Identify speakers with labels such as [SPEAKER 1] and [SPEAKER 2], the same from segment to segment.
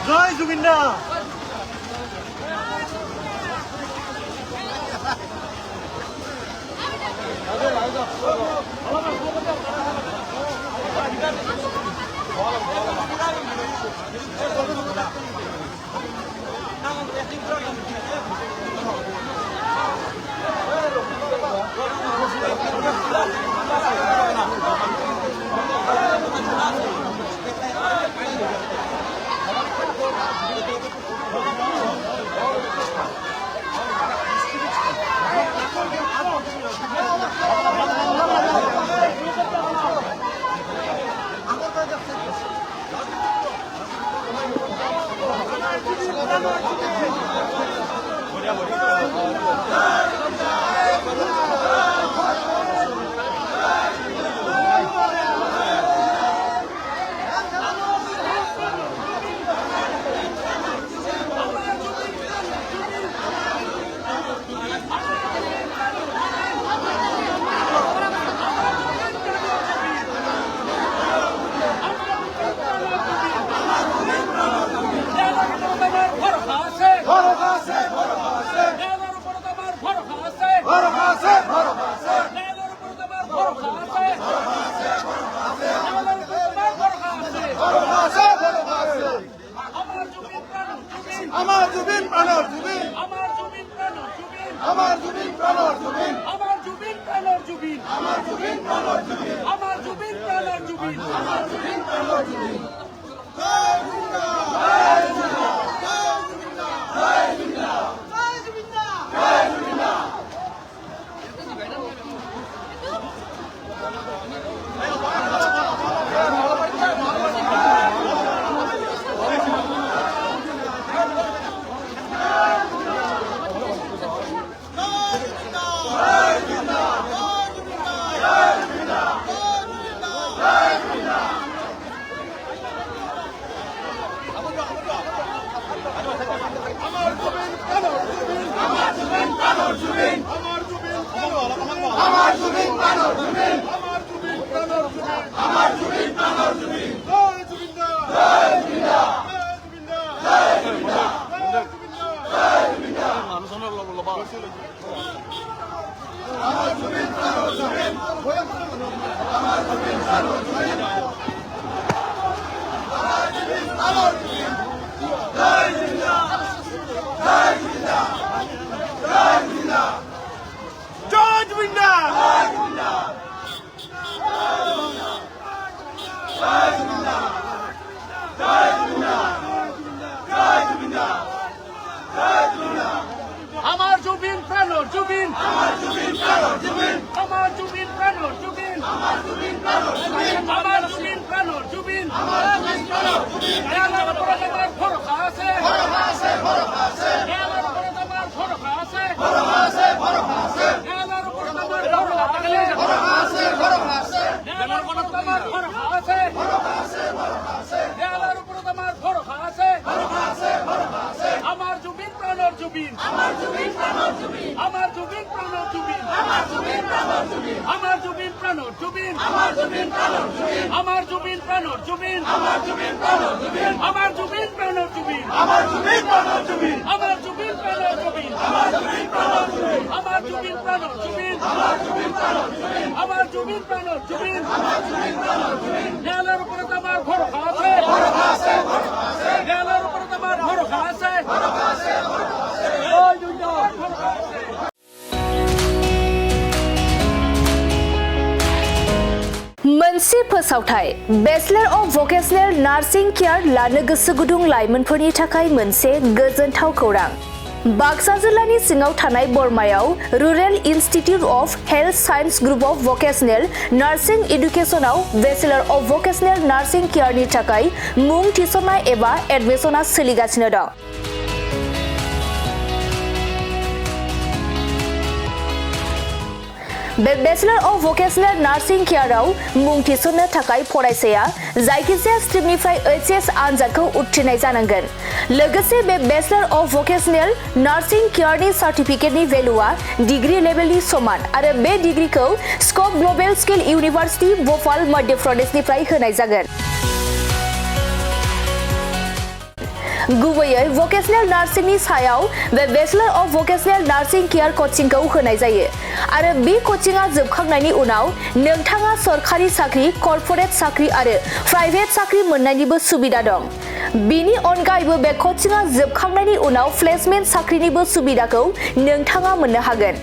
[SPEAKER 1] জয় জুবিন্দা। আমার জুবিন প্রাণর জুবিন, আমার জুবিন প্রাণর জুবিন, আমার জুবিন প্রাণর জুবিন, আমার জুবিন প্রাণর জুবিন, আমার জুবিন প্রাণর জুবিন, আমার জুবিন প্রাণর জুবিন, আমার জুবিন প্রাণর জুবিন। জয় জুবিন্দা, জয় জুবিন্দা, জয় জুবিন্দা, জয় জুবিন্দা, জয় জুবিন্দা, জয় জুবিন্দা। আমার জুবিন প্রাণর জুবিন, আমার জুবিন প্রাণর জুবিন, আমার জুবিন প্রাণর জুবিন, আমার জুবিন প্রাণর জুবিন, আমার জুবিন প্রাণর জুবিন, আমার জুবিন প্রাণর জুবিন। আমার উপরে তোমার ভরসা আছে, ভরসা আছে, ভরসা আছে। আমার উপরে তোমার ভরসা আছে, ভরসা আছে, ভরসা আছে। আমার উপরে তোমার ভরসা থাকলে ভরসা আছে, ভরসা আছে। আমার উপরে তোমার ভরসা আছে, ভরসা আছে, ভরসা আছে। আমার উপরে তোমার ভরসা আছে, ভরসা আছে, ভরসা আছে। আমার জুবিন প্রাণর জুবিন, আমার জুবিন প্রাণর জুবিন, আমার জুবিন প্রাণর জুবিন, আমার জুবিন প্রাণর জুবিন, আমার জুবিন প্রাণর জুবিন, আমার জুবিন প্রাণর জুবিন, আমার জুবিন প্রাণর জুবিন, আমার জুবিন প্রাণর জুবিন, আমার জুবিন প্রাণর জুবিন, আমার জুবিন প্রাণর জুবিন, আমার জুবিন প্রাণর জুবিন, আমার জুবিন প্রাণর জুবিন, আমার জুবিন প্রাণর জুবিন, আমার জুবিন প্রাণর জুবিন, আমার জুবিন প্রাণর জুবিন, আমার জুবিন প্রাণর জুবিন। দেয়ালের উপরে তোমার ভরসা আছে, ভরসা আছে, ভরসা আছে। দেয়ালের উপরে তোমার ভরসা আছে, ভরসা আছে, ভরসা আছে। ওই দুইটা ভরসা আছে।
[SPEAKER 2] मोनसे फोसावथाय bachelor of vocational nursing care लानो गोसो गुदुं लाइमोनफोरनि थाखाय मोनसे गोजोनथाव खौरां। बाक्सा जिल्लानि सिङाव थानाय बरमायाव rural institute of health science group of vocational nursing एडुकेशनाव बेचलर अफ भकेशनेल नार्सिं केयारनि थाखाय मुं थिसननाय एबा एडमिशना सोलिगासिनो दं। बे बेचलर अफ भकेशनेल नार्सिं केयाराव मुं थिसननो थाखाय फरायसाया जायखिजाया स्ट्रिमनिफ्राय एचएस आनजादखौ उथ्रिनाय जानांगोन। लोगोसे बे bachelor of vocational nursing केयारनि सार्टिफिकेटनि भेलुआ degree लेभेलनि समान आरो बे डिग्रीखौ स्कप ग्लबेल स्किल इउनिभार्सिटि भोपाल मध्य प्रदेशनिफ्राय होनाय जागोन। गुबैयै भकेशनेल नार्सिंनि सायाव बे bachelor of vocational nursing care कचिंखौ होनाय जायो आरो बे कचिंआ जोबखांनायनि उनाव नोंथाङा सरखारि साख्रि, कर्परेट साख्रि आरो प्राइभेट साख्रि मोननायनिबो सुबिदा दं। बिनि अनगायैबो बे कचिंआ जोबखांनायनि उनाव प्लेसमेन्ट साख्रिनिबो सुबिदाखौ नोंथाङा मोननो हागोन।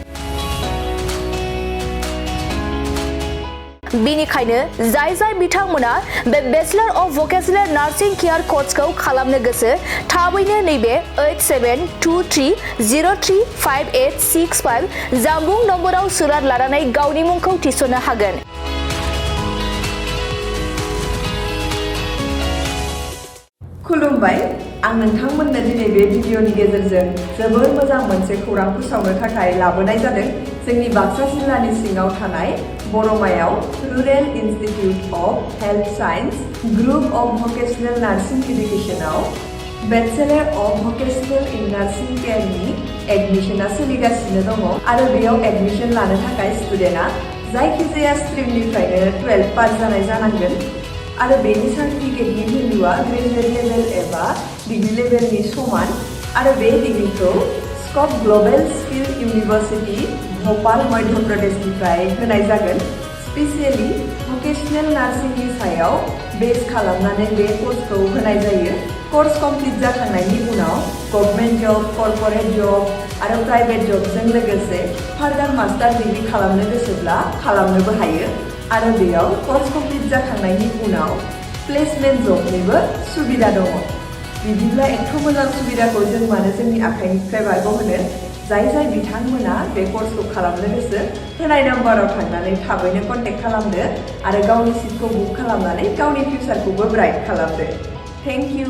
[SPEAKER 2] बेनिखायनो जाय बिथांमोना बे bachelor of vocational nursing care कर्सखौ खालामनो गोसो थाबैनो नैबे 8723035865 जानबुं नम्बराव सुलाद लानानै गावनि मुंखौ थिसननो हागोन।
[SPEAKER 3] खुलुमबाय, आं नोंथांमोननो दिनै बे भिडिअनि गेजेरजों जोबोर मोजां मोनसे खौरां फोसावनो थाखाय लाबोनाय जादों। जोंनि बाक्सा जिल्लानि सिङाव थानाय बरमायाव rural institute of health science group of vocational nursing इडुकेशनाव bachelor of vocational in nursing केयारनि एडमिशना सोलिगासिनो दङ आरो बेयाव एडमिशन लानो थाखाय स्टुडेन्टआ जायखिजाया स्ट्रिमनिफ्रायनो 12 पास जानाय जानांगोन आरो बेनि सार्टिफिकेटनि भेलुआ ग्रेजुवेट लेभेल एबा डिग्री लेभेलनि समान आरो बे डिग्रीखौ स्कप ग्लबेल स्किल इउनिभार्सिटी भोपाल मध्य प्रदेशनिफ्राय होनाय जागोन। स्पेसियेलि भकेशनेल नार्सिंनि सायाव बेस खालामनानै बे कर्सखौ होनाय जायो। कर्स कमप्लिट जाखांनायनि उनाव गभर्नमेन्ट जब, कर्परेट जब आरो प्राइभेट जबजों लोगोसे फार्दार मास्टार डिग्री खालामनो गोसोब्ला खालामनोबो हायो आरो बेयाव कर्स कमप्लिट जाखांनायनि उनाव प्लेसमेन्ट जबनिबो सुबिदा दङ। बिदिब्ला एथ' मोजां सुबिदाखौ जों मानो जोंनि आखाइनिफ्राय बारग'होनो? जाय बिथांमोना बे कर्सखौ खालामनो गोसो होनाय नाम्बाराव थांनानै थाबैनो कन्टेक्ट खालामदो आरो गावनि सिटखौ बुक खालामनानै गावनि फिउचारखौबो ब्राइट खालामदो। Thank you.